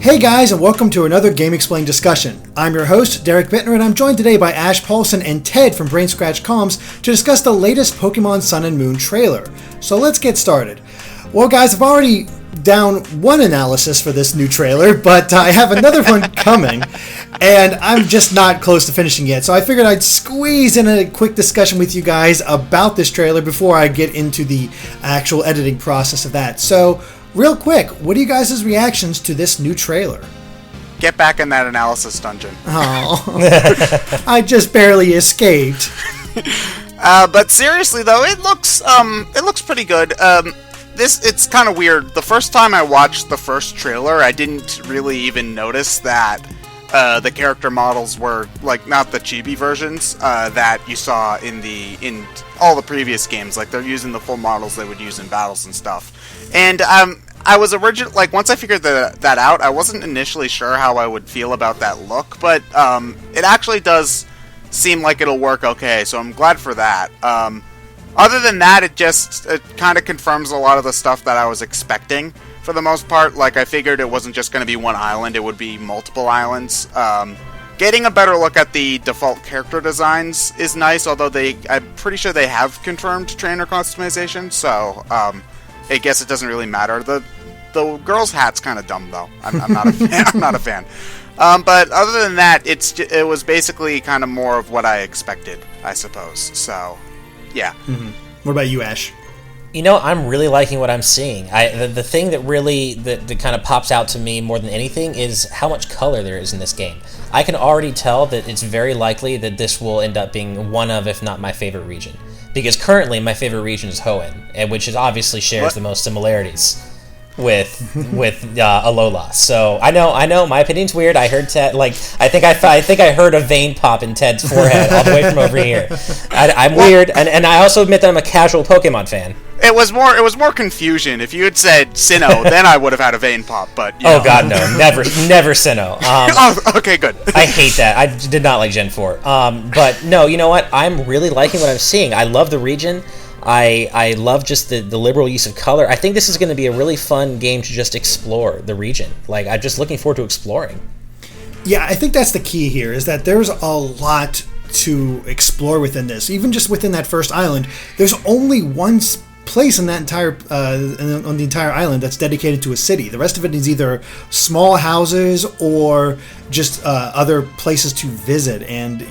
Hey guys, and welcome to another Game Explained discussion. I'm your host, Derek Bittner, and I'm joined today by Ash Paulson and Ted from Brain Scratch Comms to discuss the latest Pokemon Sun and Moon trailer. So let's get started. Well guys, I've already down one analysis for this new trailer, but I have another one coming, and I'm just not close to finishing yet. So I figured I'd squeeze in a quick discussion with you guys about this trailer before I get into the actual editing process of that. So, real quick, what are you guys' reactions to this new trailer? Get back in that analysis dungeon. Oh, I just barely escaped. But seriously though, it looks pretty good. It's kind of weird. The first time I watched the first trailer, I didn't really even notice that the character models were like not the chibi versions that you saw in all the previous games. Like they're using the full models they would use in battles and stuff. And I was once I figured that out, I wasn't initially sure how I would feel about that look, but it actually does seem like it'll work okay. So I'm glad for that. Other than that, it kind of confirms a lot of the stuff that I was expecting for the most part. Like, I figured it wasn't just going to be one island, it would be multiple islands. Getting a better look at the default character designs is nice, although I'm pretty sure they have confirmed trainer customization, so I guess it doesn't really matter. The girl's hat's kind of dumb, though. I'm not a fan. I'm not a fan. But other than that, it was basically kind of more of what I expected, I suppose. So, yeah. Mm-hmm. What about you, Ash? You know, I'm really liking what I'm seeing. The thing that really that kind of pops out to me more than anything is how much color there is in this game. I can already tell that it's very likely that this will end up being one of, if not my favorite region. Because currently my favorite region is Hoenn, and which obviously shares the most similarities with Alola. So I know my opinion's weird. I heard Ted I think I heard a vein pop in Ted's forehead all the way from over here. I'm weird, and I also admit that I'm a casual Pokemon fan. It was more confusion. If you had said Sinnoh, then I would have had a vein pop. But oh god, no, never Sinnoh. Oh, okay, good. I hate that. I did not like Gen 4. But no, you know what? I'm really liking what I'm seeing. I love the region. I love just the liberal use of color. I think this is going to be a really fun game to just explore the region. Like, I'm just looking forward to exploring. Yeah, I think that's the key here, is that there's a lot to explore within this. Even just within that first island, there's only one place in that entire on the entire island that's dedicated to a city. The rest of it is either small houses or just other places to visit. And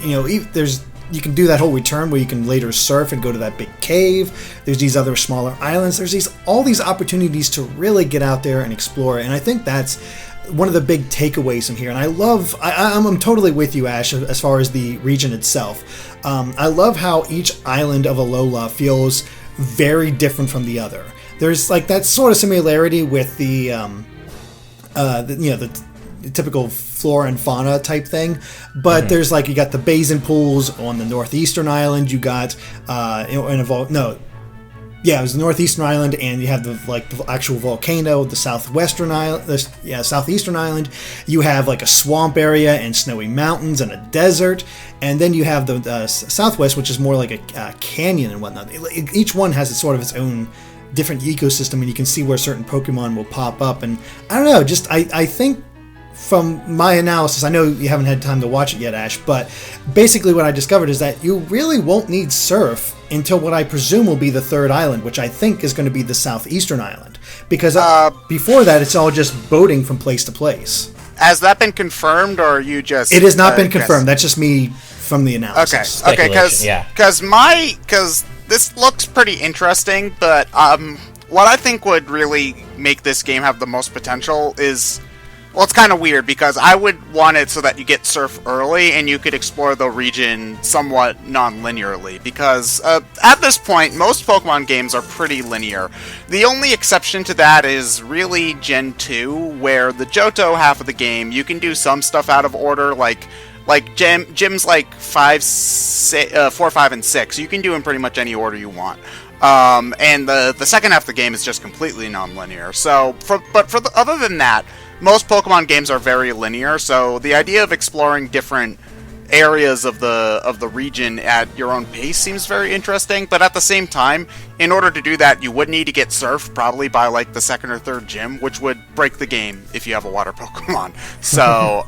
you can do that whole return where you can later surf and go to that big cave. There's these other smaller islands. There's all these opportunities to really get out there and explore. And I think that's one of the big takeaways from here. And I'm totally with you, Ash, as far as the region itself. I love how each island of Alola feels very different from the other. There's like that sort of similarity with the typical flora and fauna type thing, but there's you got the basin pools on the northeastern island. You got it was the northeastern island, and you have the actual volcano. The southwestern island, southeastern island. You have a swamp area and snowy mountains and a desert, and then you have the southwest, which is more like a canyon and whatnot. Each one has its own different ecosystem, and you can see where certain Pokemon will pop up. And I don't know, I think from my analysis, I know you haven't had time to watch it yet, Ash, but basically what I discovered is that you really won't need surf until what I presume will be the third island, which I think is going to be the southeastern island. Because before that, it's all just boating from place to place. Has that been confirmed, or are you just... It has not been confirmed. That's just me from the analysis. Okay, because this looks pretty interesting, but what I think would really make this game have the most potential is... Well, it's kind of weird, because I would want it so that you get surf early and you could explore the region somewhat non-linearly, because at this point, most Pokemon games are pretty linear. The only exception to that is really Gen 2, where the Johto half of the game, you can do some stuff out of order, like gyms 4, 5, and 6. You can do in pretty much any order you want. And the second half of the game is just completely non-linear. So, other than that, most Pokemon games are very linear, so the idea of exploring different areas of the region at your own pace seems very interesting, but at the same time, in order to do that, you would need to get surfed probably by like the second or third gym, which would break the game if you have a water Pokemon. So,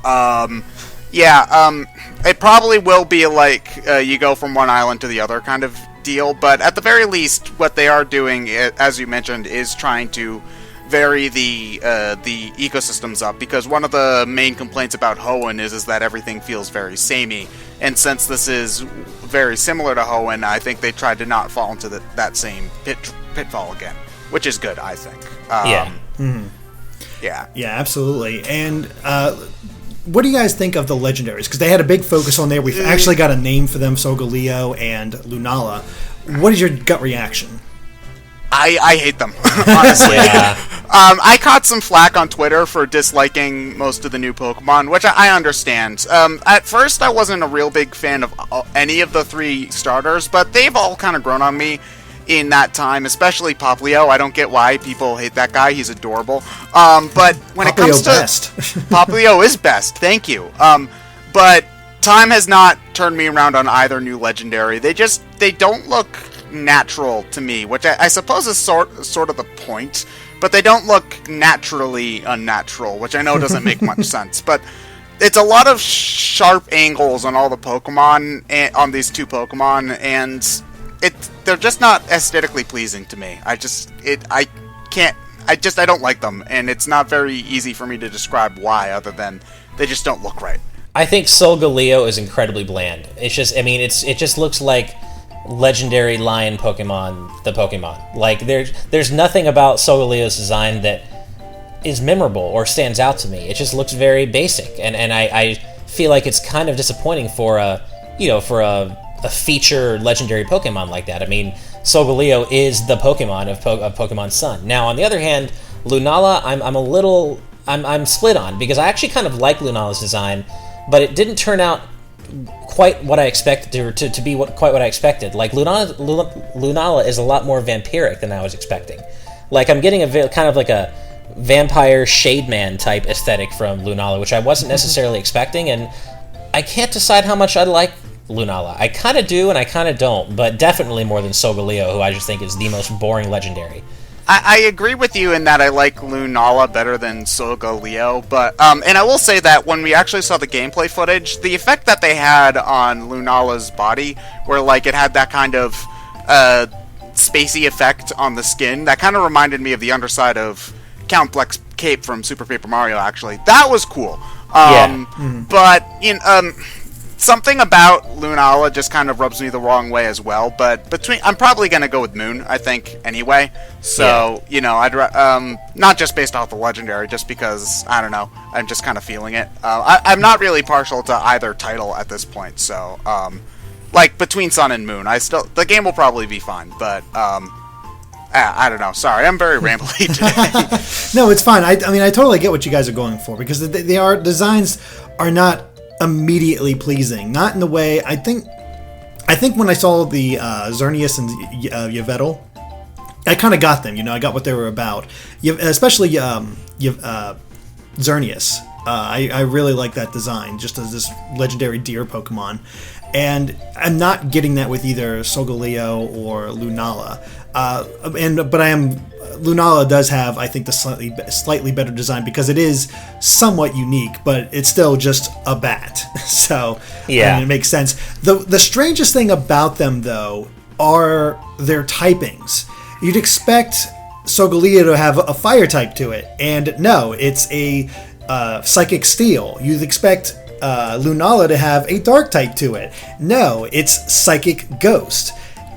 it probably will be like you go from one island to the other kind of deal, but at the very least, what they are doing, as you mentioned, is trying to vary the ecosystems up, because one of the main complaints about Hoenn is that everything feels very samey, and since this is very similar to Hoenn, I think they tried to not fall into that same pitfall again, which is good, I think. Yeah, absolutely. And what do you guys think of the legendaries? Because they had a big focus on there. We've actually got a name for them, Solgaleo and Lunala. What is your gut reaction? I hate them, honestly. I caught some flack on Twitter for disliking most of the new Pokemon, which I understand. At first, I wasn't a real big fan of any of the 3 starters, but they've all kind of grown on me in that time, especially Poplio. I don't get why people hate that guy. He's adorable. But when it comes to... Poplio is best, thank you. But time has not turned me around on either new legendary. They don't look natural to me, which I suppose is sort of the point, but they don't look naturally unnatural, which I know doesn't make much sense. But it's a lot of sharp angles on all the Pokemon, on these 2 Pokemon, and they're just not aesthetically pleasing to me. I don't like them, and it's not very easy for me to describe why, other than they just don't look right. I think Solgaleo is incredibly bland. It's just, it just looks like legendary lion Pokemon, the Pokemon. Like, there's nothing about Solgaleo's design that is memorable or stands out to me. It just looks very basic, and I feel like it's kind of disappointing for a feature legendary Pokemon like that. I mean, Solgaleo is the Pokemon of Pokemon Sun. Now, on the other hand, Lunala, I'm split on, because I actually kind of like Lunala's design, but it didn't turn out quite what I expected to be quite what I expected. Like, Lunala is a lot more vampiric than I was expecting. Like, I'm getting kind of like a vampire Shade Man type aesthetic from Lunala, which I wasn't necessarily expecting, and I can't decide how much I like Lunala. I kind of do and I kind of don't, but definitely more than Solgaleo, who I just think is the most boring legendary. I agree with you in that I like Lunala better than Solgaleo, but and I will say that when we actually saw the gameplay footage, the effect that they had on Lunala's body, where like it had that kind of spacey effect on the skin, that kind of reminded me of the underside of Count Bleck's cape from Super Paper Mario. Actually, that was cool. But something about Lunala just kind of rubs me the wrong way as well, but I'm probably going to go with Moon, I think, anyway. So, I'd not just based off the legendary, just because, I don't know, I'm just kind of feeling it. I'm not really partial to either title at this point, so, like, between Sun and Moon, the game will probably be fine, but, I don't know, sorry, I'm very rambly today. No, it's fine. I mean, I totally get what you guys are going for, because designs are not immediately pleasing, not in the way I think when I saw the Xerneas and Yveltal, I kind of got them. I got what they were about, especially Xerneas. I really like that design, just as this legendary deer Pokemon, and I'm not getting that with either Solgaleo or Lunala. But Lunala does have, I think, the slightly better design, because it is somewhat unique, but it's still just a bat. So yeah, it makes sense. The strangest thing about them, though, are their typings. You'd expect Solgaleo to have a fire type to it, and no, it's a psychic steel. You'd expect Lunala to have a dark type to it. No, it's psychic ghost.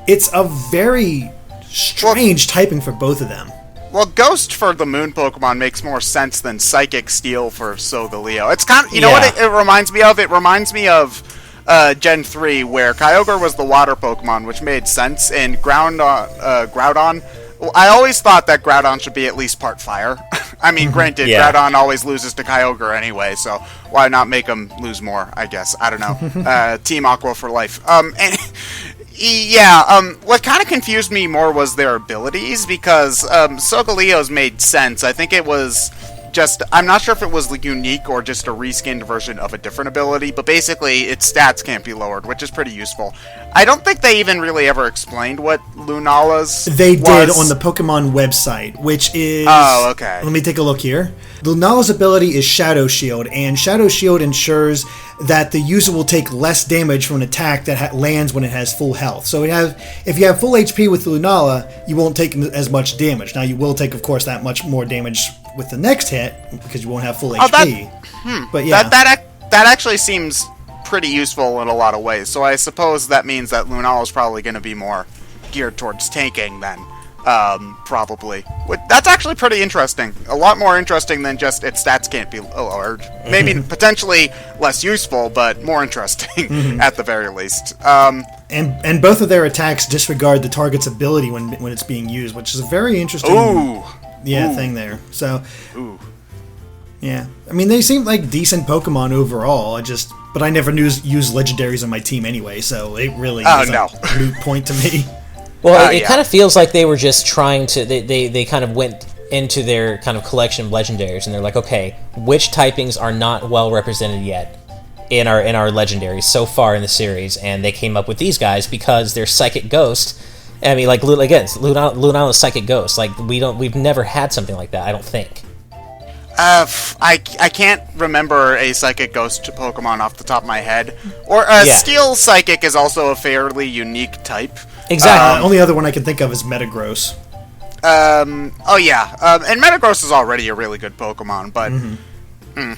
It's a very strange typing for both of them. Well, Ghost for the Moon Pokemon makes more sense than Psychic Steel for Solgaleo. It's kind of, know what it reminds me of? It reminds me of Gen 3, where Kyogre was the water Pokemon, which made sense, and Groudon. Well, I always thought that Groudon should be at least part fire. I mean, granted, Groudon always loses to Kyogre anyway, so why not make him lose more, I guess. I don't know. Team Aqua for life. What kind of confused me more was their abilities, because Solgaleo's made sense. I think it was I'm not sure if it was unique or just a reskinned version of a different ability, but basically its stats can't be lowered, which is pretty useful. I don't think they even really ever explained what Lunala's They did on the Pokemon website, which is... Oh, okay. Let me take a look here. Lunala's ability is Shadow Shield, and Shadow Shield ensures that the user will take less damage from an attack that lands when it has full health. So if you have full HP with Lunala, you won't take as much damage. Now, you will take, of course, that much more damage with the next hit, because you won't have full HP. But yeah. That actually seems pretty useful in a lot of ways. So I suppose that means that Lunala is probably going to be more geared towards tanking then. Probably. That's actually pretty interesting. A lot more interesting than just its stats can't be lowered. Maybe potentially less useful, but more interesting at the very least. And both of their attacks disregard the target's ability when it's being used, which is a very interesting thing there. So, yeah. I mean, they seem like decent Pokemon overall. But I never use legendaries on my team anyway, so it really is a moot point to me. Well, it kind of feels like they were just trying to... They kind of went into their kind of collection of legendaries, and they're like, okay, which typings are not well represented yet in our legendaries so far in the series? And they came up with these guys because they're Psychic Ghost. I mean, like, again, Lunala's Psychic Ghost. Like, we've never had something like that, I don't think. I can't remember a Psychic Ghost Pokemon off the top of my head. Or Steel Psychic is also a fairly unique type. Exactly. Only other one I can think of is Metagross. And Metagross is already a really good Pokemon, but... I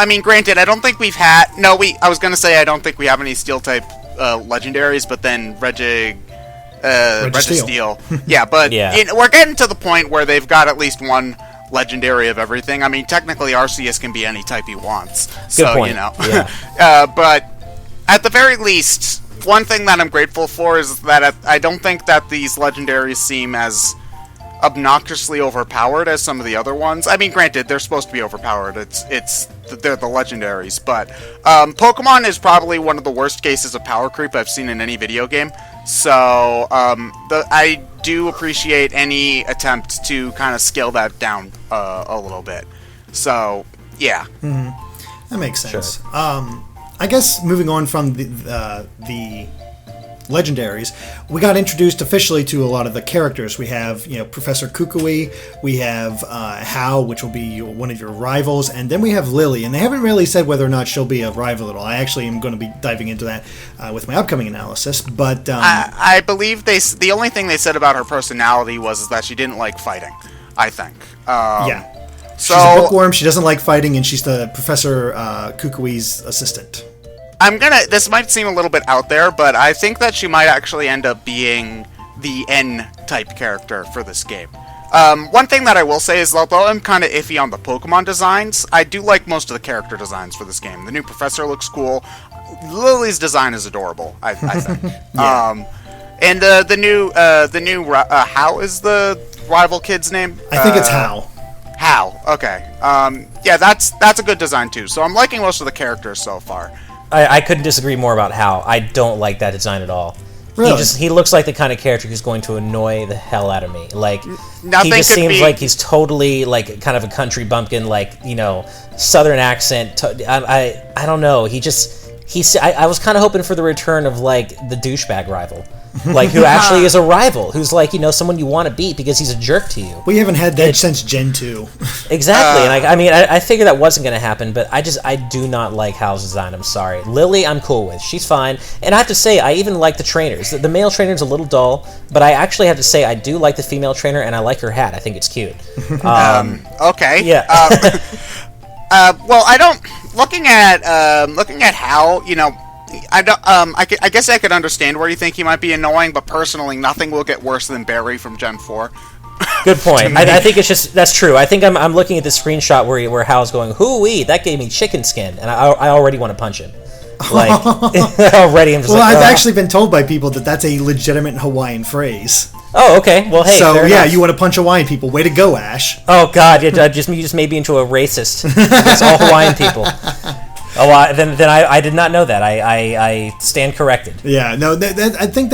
mean, granted, I don't think we've had... I was gonna say I don't think we have any Steel-type legendaries, but then Registeel. Yeah, but we're getting to the point where they've got at least one legendary of everything. I mean, technically, Arceus can be any type he wants. Good point. Yeah. But at the very least... One thing that I'm grateful for is that I don't think that these legendaries seem as obnoxiously overpowered as some of the other ones. I mean, granted, they're supposed to be overpowered. They're the legendaries, but Pokemon is probably one of the worst cases of power creep I've seen in any video game. So I do appreciate any attempt to kind of scale that down a little bit. So yeah, that makes sense. Sure. I guess moving on from the legendaries, we got introduced officially to a lot of the characters. We have, Professor Kukui, we have Hao, which will be one of your rivals, and then we have Lily. And they haven't really said whether or not she'll be a rival at all. I actually am going to be diving into that with my upcoming analysis. But I believe the only thing they said about her personality was that she didn't like fighting, I think. Yeah. She's a bookworm, she doesn't like fighting, and she's the Professor Kukui's assistant. This might seem a little bit out there, but I think that she might actually end up being the N-type character for this game. One thing that I will say is, although I'm kind of iffy on the Pokemon designs, I do like most of the character designs for this game. The new Professor looks cool. Lily's design is adorable, I think. And the new Hao is the rival kid's name? I think it's Hao. Hao, okay. That's a good design too. So I'm liking most of the characters so far. I couldn't disagree more about Hao. I don't like that design at all. Really? He looks like the kind of character who's going to annoy the hell out of me. Like, Nothing he just seems like he's totally like kind of a country bumpkin, like, Southern accent. I don't know. I was kind of hoping for the return of like the douchebag rival. Like, who actually is a rival, who's like, someone you want to beat because he's a jerk to you. We haven't had that since Gen 2. Exactly, and I figured that wasn't going to happen, but I do not like Hal's design, I'm sorry. Lily, I'm cool with. She's fine, and I have to say, I even like the trainers. The male trainer's a little dull, but I actually have to say, I do like the female trainer, and I like her hat. I think it's cute. Okay. Yeah. Well, I don't... Looking at Hal, I guess I could understand where you think he might be annoying, but personally, nothing will get worse than Barry from Gen 4. Good point. I think it's just that's true. I think I'm looking at the screenshot where Hal's going, "Hoo-wee, that gave me chicken skin," and I already want to punch him. Like already, I'm just I've actually been told by people that that's a legitimate Hawaiian phrase. Oh, okay. Well, hey. So yeah, you want to punch Hawaiian people? Way to go, Ash. Oh God, you just made me into a racist against all Hawaiian people. Oh, then I did not know that. I stand corrected. Yeah, no, I think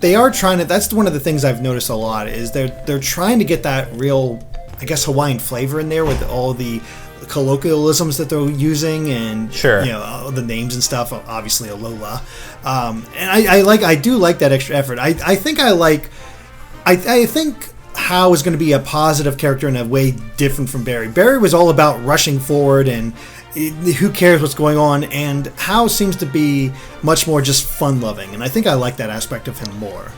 they are trying to. That's one of the things I've noticed a lot is they're trying to get that real I guess, Hawaiian flavor in there with all the colloquialisms that they're using, and Sure. all the names and stuff. Obviously, Alola, and I do like that extra effort. I think I think Hao is going to be a positive character in a way different from Barry. Barry was all about rushing forward and who cares what's going on, and Hao seems to be much more just fun-loving, and I think I like that aspect of him more.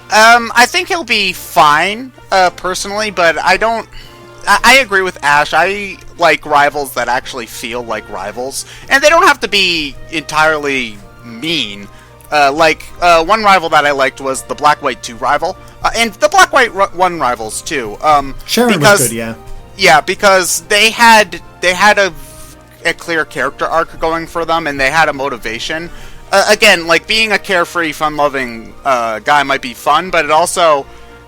I think he'll be fine, personally, but I agree with Ash. I like rivals that actually feel like rivals, and they don't have to be entirely mean. One rival that I liked was the Black-White 2 rival, and the Black-White 1 rivals too. Sharon was good, yeah. Yeah, because they had a clear character arc going for them, and they had a motivation. Again, like, being a carefree, fun-loving guy might be fun, but it also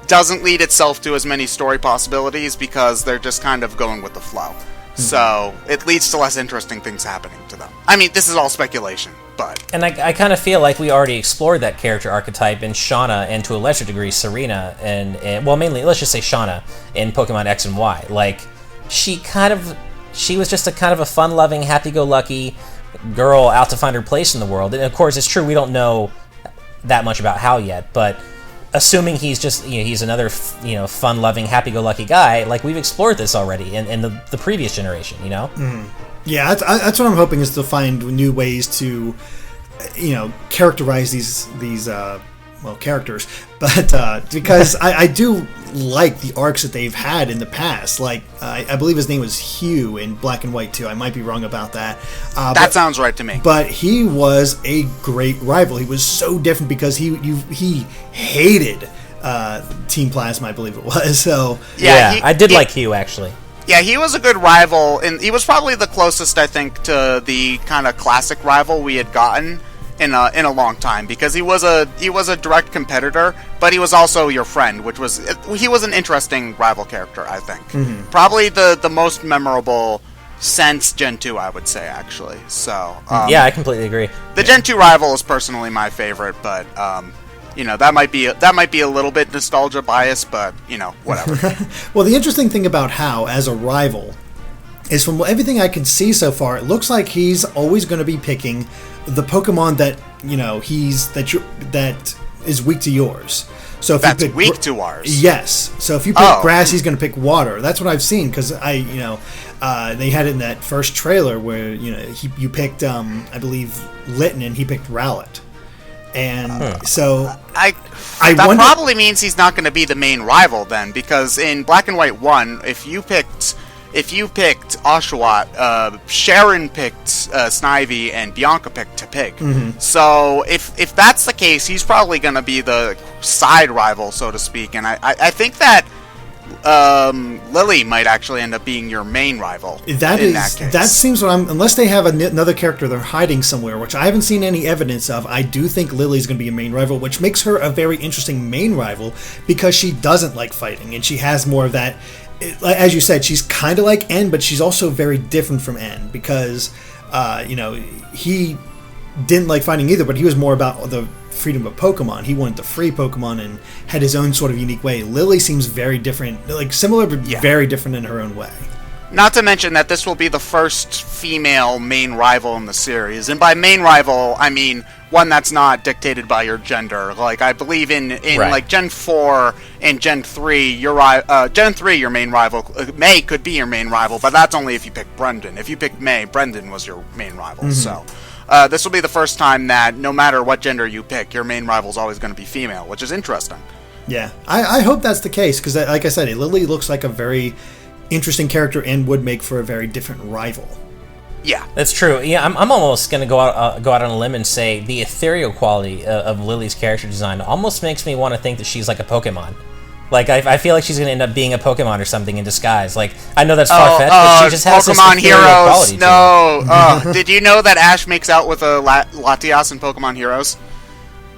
doesn't lead itself to as many story possibilities because they're just kind of going with the flow. Mm-hmm. So it leads to less interesting things happening to them. I mean, this is all speculation, but... And I kind of feel like we already explored that character archetype in Shauna, and to a lesser degree, Serena, and well, mainly, let's just say Shauna, in Pokemon X and Y. Like, she was just a kind of a fun-loving, happy-go-lucky girl out to find her place in the world. And of course, it's true, we don't know that much about Hao yet, but assuming he's just, he's another, fun-loving, happy-go-lucky guy, like, we've explored this already in the previous generation, Mm-hmm. Yeah, that's what I'm hoping, is to find new ways to, characterize these characters, but because I do like the arcs that they've had in the past. Like, I believe his name was Hugh in Black and White 2. I might be wrong about that. That sounds right to me. But he was a great rival. He was so different because he hated Team Plasma, I believe it was. So yeah, I did like Hugh, actually. Yeah, he was a good rival, and he was probably the closest, I think, to the kind of classic rival we had gotten in a long time, because he was a direct competitor, but he was also your friend, he was an interesting rival character, I think. Mm-hmm. Probably the most memorable since Gen 2, I would say, actually. So yeah, I completely agree. The Gen 2 rival is personally my favorite, but that might be a little bit nostalgia bias, but whatever. Well, the interesting thing about Hao as a rival is, from everything I can see so far, it looks like he's always going to be picking the Pokemon that that is weak to yours. So if that's you pick weak to ours. Yes. So if you pick grass, he's going to pick water. That's what I've seen, because they had it in that first trailer where you picked I believe Litten, and he picked Rowlet. And so that wonder, probably means he's not going to be the main rival then, because in Black and White 1, if you picked Oshawott, Sharon picked Snivy, and Bianca picked Tepig. Mm-hmm. So if that's the case, he's probably going to be the side rival, so to speak. And I think that Lily might actually end up being your main rival. That case. That seems what unless they have another character they're hiding somewhere, which I haven't seen any evidence of. I do think Lily's going to be a main rival, which makes her a very interesting main rival, because she doesn't like fighting, and she has more of that. As you said, she's kind of like N, but she's also very different from N, because he didn't like fighting either, but he was more about the freedom of Pokemon. He wanted to free Pokemon and had his own sort of unique way. Lily seems very different, like similar, but very different in her own way. Not to mention that this will be the first female main rival in the series, and by main rival, I mean one that's not dictated by your gender. Like, I believe in right. Like Gen 4 and Gen 3, your main rival, May could be your main rival, but that's only if you pick Brendan. If you pick May, Brendan was your main rival. Mm-hmm. So this will be the first time that no matter what gender you pick, your main rival is always going to be female, which is interesting. Yeah, I hope that's the case, because like I said, Lily looks like a very interesting character and would make for a very different rival. Yeah, that's true. Yeah, I'm almost going to go out on a limb and say the ethereal quality of Lily's character design almost makes me want to think that she's like a Pokemon. Like, I feel like she's going to end up being a Pokemon or something in disguise. Like, I know that's far-fetched, but she just has Pokemon this ethereal quality Heroes. No, did you know that Ash makes out with a Latias in Pokemon Heroes?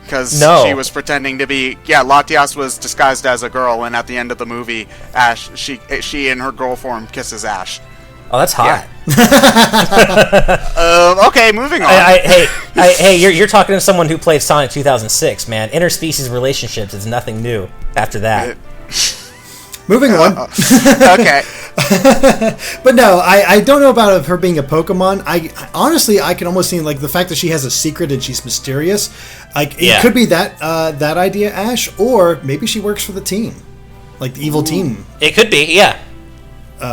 Because she was pretending to be... Yeah, Latias was disguised as a girl, and at the end of the movie, Ash, she in her girl form kisses Ash. Oh, that's hot. Yeah. Okay, moving on. Hey, you're talking to someone who played Sonic 2006, man. Interspecies relationships is nothing new after that. Moving on. Okay. But no, I don't know about her being a Pokemon. Honestly, I can almost see like the fact that she has a secret and she's mysterious. Like it could be that idea, Ash, or maybe she works for the team, like the evil team. It could be, yeah.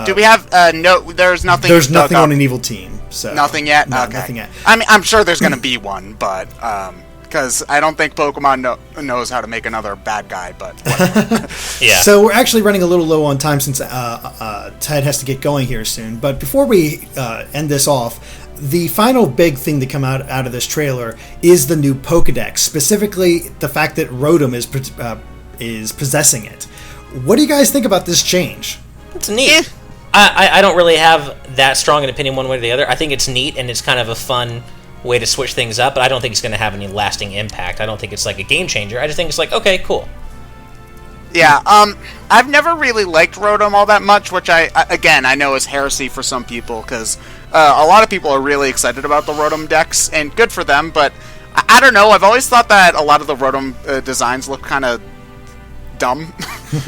Do we have no? There's nothing. There's nothing on an evil team. So nothing yet. No, okay. Nothing yet. I mean, I'm sure there's going to be one, but because I don't think Pokemon knows how to make another bad guy. But whatever. Yeah. So we're actually running a little low on time since Ted has to get going here soon. But before we end this off, the final big thing to come out of this trailer is the new Pokedex, specifically the fact that Rotom is possessing it. What do you guys think about this change? It's neat. I don't really have that strong an opinion one way or the other. I think it's neat, and it's kind of a fun way to switch things up, but I don't think it's going to have any lasting impact. I don't think it's like a game changer. I just think it's like, okay, cool. Yeah, I've never really liked Rotom all that much, which I know is heresy for some people, because a lot of people are really excited about the Rotom decks, and good for them, but I don't know, I've always thought that a lot of the Rotom designs look kind of dumb,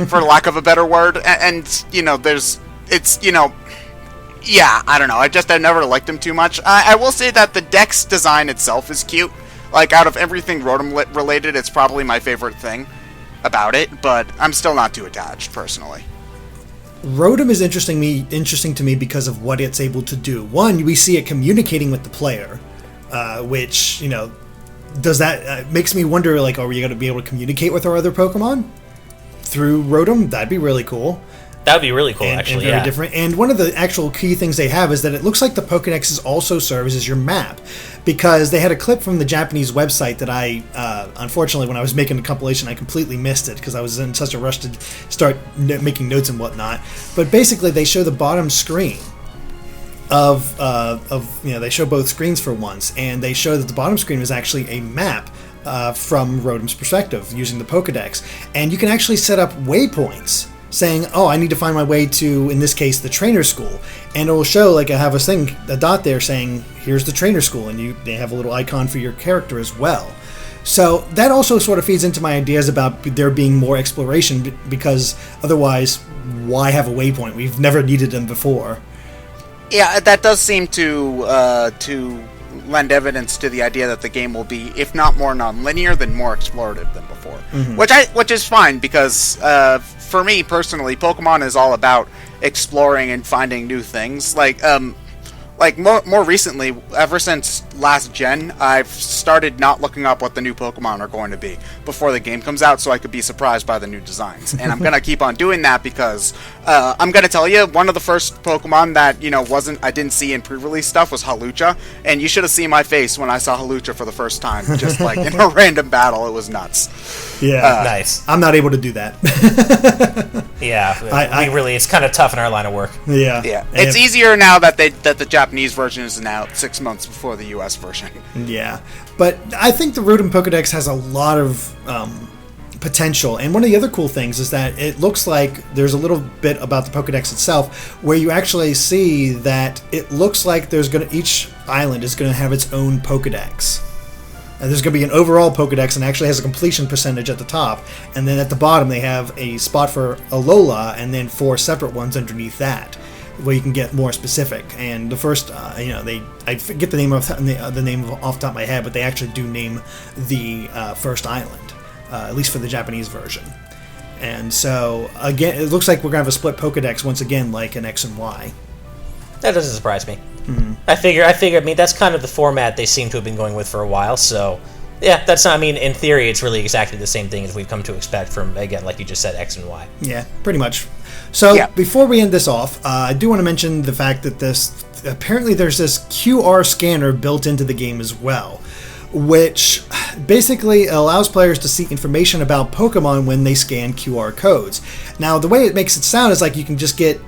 for lack of a better word, and you know, yeah, I don't know. I've never liked them too much. I will say that the deck's design itself is cute. Like, out of everything Rotom related, it's probably my favorite thing about it, but I'm still not too attached, personally. Rotom is interesting to me because of what it's able to do. One, we see it communicating with the player, which, you know, does that makes me wonder, like, are we going to be able to communicate with our other Pokemon through Rotom? That'd be really cool. That would be really cool, actually, and very different. And one of the actual key things they have is that it looks like the Pokédexes also serves as your map, because they had a clip from the Japanese website that I, unfortunately, when I was making the compilation, I completely missed it because I was in such a rush to start making notes and whatnot. But basically, they show the bottom screen of they show both screens for once, and they show that the bottom screen is actually a map from Rotom's perspective using the Pokédex, and you can actually set up waypoints, saying, oh, I need to find my way to, in this case, the trainer school. And it will show, like, I have a dot there saying, here's the trainer school, and they have a little icon for your character as well. So that also sort of feeds into my ideas about there being more exploration, because otherwise, why have a waypoint? We've never needed them before. Yeah, that does seem to lend evidence to the idea that the game will be, if not more non-linear, then more explorative than before. Mm-hmm. Which is fine, because for me personally, Pokemon is all about exploring and finding new things. Like more recently, ever since last gen, I've started not looking up what the new Pokemon are going to be before the game comes out, so I could be surprised by the new designs. And I'm gonna keep on doing that because I'm gonna tell you, one of the first Pokemon that I didn't see in pre-release stuff was Hawlucha, and you should have seen my face when I saw Hawlucha for the first time, just like in a random battle. It was nuts. Yeah, nice. I'm not able to do that. Yeah, it's kind of tough in our line of work. Yeah. It's easier now that the Japanese version is out 6 months before the US version. Yeah, but I think the Rotom Pokedex has a lot of potential, and one of the other cool things is that it looks like there's a little bit about the Pokedex itself where you actually see that it looks like each island is going to have its own Pokedex. And there's going to be an overall Pokedex, and actually has a completion percentage at the top. And then at the bottom, they have a spot for Alola, and then 4 separate ones underneath that, where you can get more specific. And the first, I forget the name off the top of my head, but they actually do name the first island, at least for the Japanese version. And so, again, it looks like we're going to have a split Pokedex once again, like an X and Y. That doesn't surprise me. Mm-hmm. I figure. I mean, that's kind of the format they seem to have been going with for a while. So, yeah, that's not. I mean, in theory, it's really exactly the same thing as we've come to expect from, again, like you just said, X and Y. Yeah, pretty much. So, Before we end this off, I do want to mention the fact that apparently there's this QR scanner built into the game as well, which basically allows players to see information about Pokemon when they scan QR codes. Now, the way it makes it sound is like you can just get,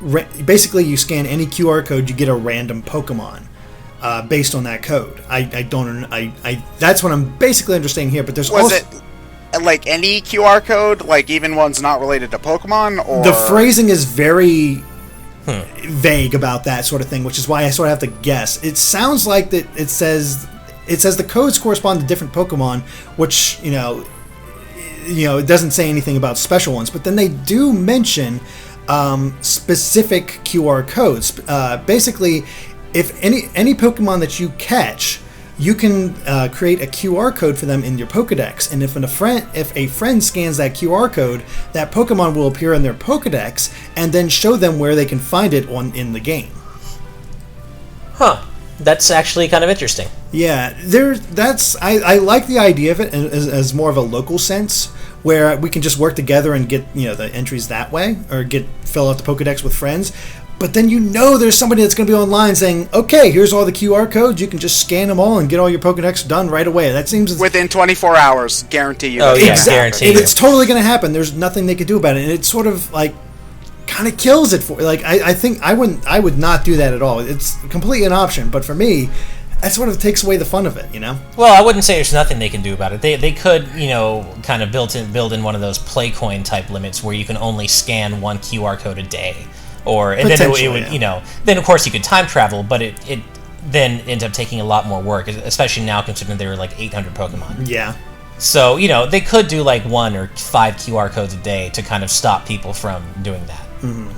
basically you scan any QR code, you get a random Pokemon based on that code. That's what I'm basically understanding here, but there's also... Was it like any QR code, like even ones not related to Pokemon, or... The phrasing is very vague about that sort of thing, which is why I sort of have to guess. It sounds like that it says the codes correspond to different Pokemon, which, it doesn't say anything about special ones. But then they do mention specific QR codes. Basically, if any Pokemon that you catch, you can create a QR code for them in your Pokedex, and if a friend scans that QR code, that Pokemon will appear in their Pokedex, and then show them where they can find it in the game. Huh. That's actually kind of interesting. Yeah, I like the idea of it as more of a local sense, where we can just work together and get the entries that way, or fill out the Pokedex with friends. But then there's somebody that's going to be online saying, okay, here's all the QR codes. You can just scan them all and get all your Pokedex done right away. That seems... Within 24 hours, guarantee you. Oh, yeah, exactly. Guarantee. And it's totally going to happen. There's nothing they can do about it. And it sort of, kind of kills it for... I think I would not do that at all. It's completely an option. But for me, that sort of takes away the fun of it, Well, I wouldn't say there's nothing they can do about it. They could, kind of build in one of those play coin type limits where you can only scan one QR code a day. And then it would, yeah. Then of course you could time travel, but it then ends up taking a lot more work, especially now considering there were 800 Pokemon. Yeah. So, they could do 1 or 5 QR codes a day to kind of stop people from doing that. Mm-hmm.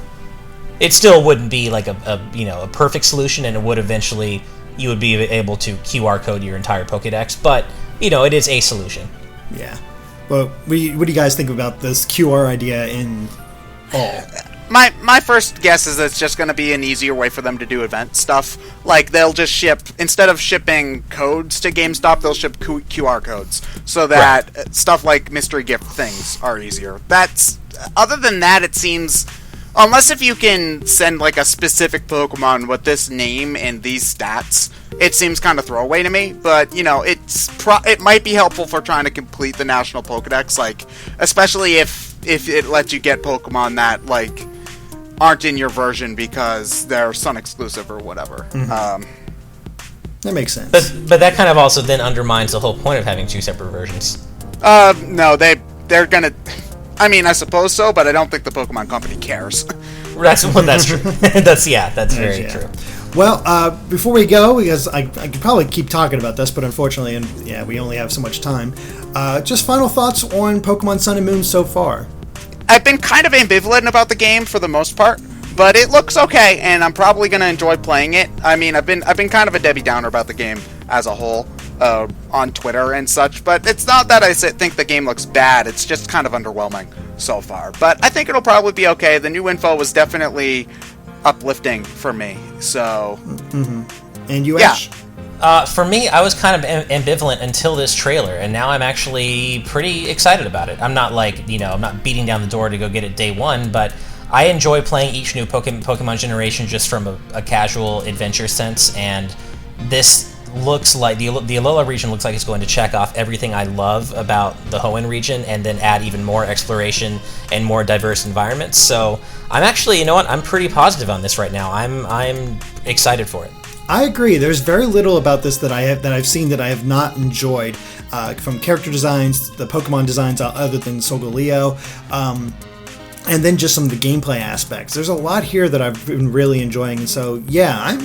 It still wouldn't be a perfect solution, and it would eventually, you would be able to QR code your entire Pokedex, but, it is a solution. Yeah. Well, what do you guys think about this QR idea in all? My first guess is that it's just going to be an easier way for them to do event stuff. They'll just ship, instead of shipping codes to GameStop, they'll ship QR codes, so that stuff like mystery gift things are easier. Other than that, it seems, unless if you can send a specific Pokemon with this name and these stats, it seems kind of throwaway to me. But it might be helpful for trying to complete the National Pokedex, especially if it lets you get Pokemon that aren't in your version because they're Sun exclusive or whatever. Mm-hmm. That makes sense. But that kind of also then undermines the whole point of having 2 separate versions. No, they're gonna... I mean, I suppose so, but I don't think the Pokemon Company cares. That's true. That's very true. Well, before we go, because I could probably keep talking about this, but unfortunately, we only have so much time. Just final thoughts on Pokemon Sun and Moon so far. I've been kind of ambivalent about the game for the most part, but it looks okay, and I'm probably going to enjoy playing it. I mean, I've been kind of a Debbie Downer about the game as a whole on Twitter and such, but it's not that I think the game looks bad. It's just kind of underwhelming so far. But I think it'll probably be okay. The new info was definitely uplifting for me. So, And you, yeah. Ash? For me, I was kind of ambivalent until this trailer, and now I'm actually pretty excited about it. I'm not I'm not beating down the door to go get it day one, but I enjoy playing each new Pokemon generation just from a casual adventure sense, and this looks like the Alola region looks like it's going to check off everything I love about the Hoenn region, and then add even more exploration and more diverse environments. So I'm actually, I'm pretty positive on this right now. I'm excited for it. I agree. There's very little about this that I've seen that I have not enjoyed, from character designs, the Pokemon designs, other than Solgaleo, and then just some of the gameplay aspects. There's a lot here that I've been really enjoying. So yeah,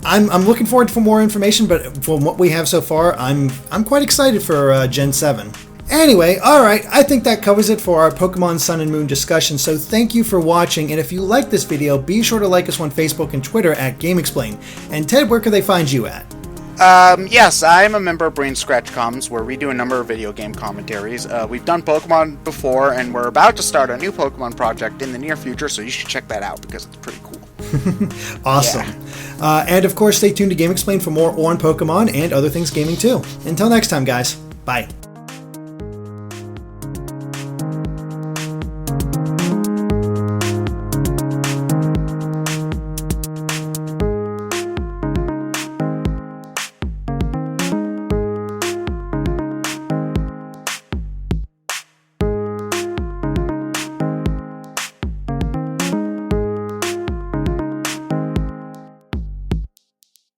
I'm looking forward for more information. But from what we have so far, I'm quite excited for Gen 7. Anyway, alright, I think that covers it for our Pokemon Sun and Moon discussion, so thank you for watching, and if you like this video, be sure to like us on Facebook and Twitter at GameXplain. And Ted, where can they find you at? Yes, I'm a member of Brain Scratch Coms, where we do a number of video game commentaries. We've done Pokemon before, and we're about to start a new Pokemon project in the near future, so you should check that out, because it's pretty cool. Awesome. Yeah. And of course, stay tuned to GameXplain for more on Pokemon and other things gaming too. Until next time, guys. Bye.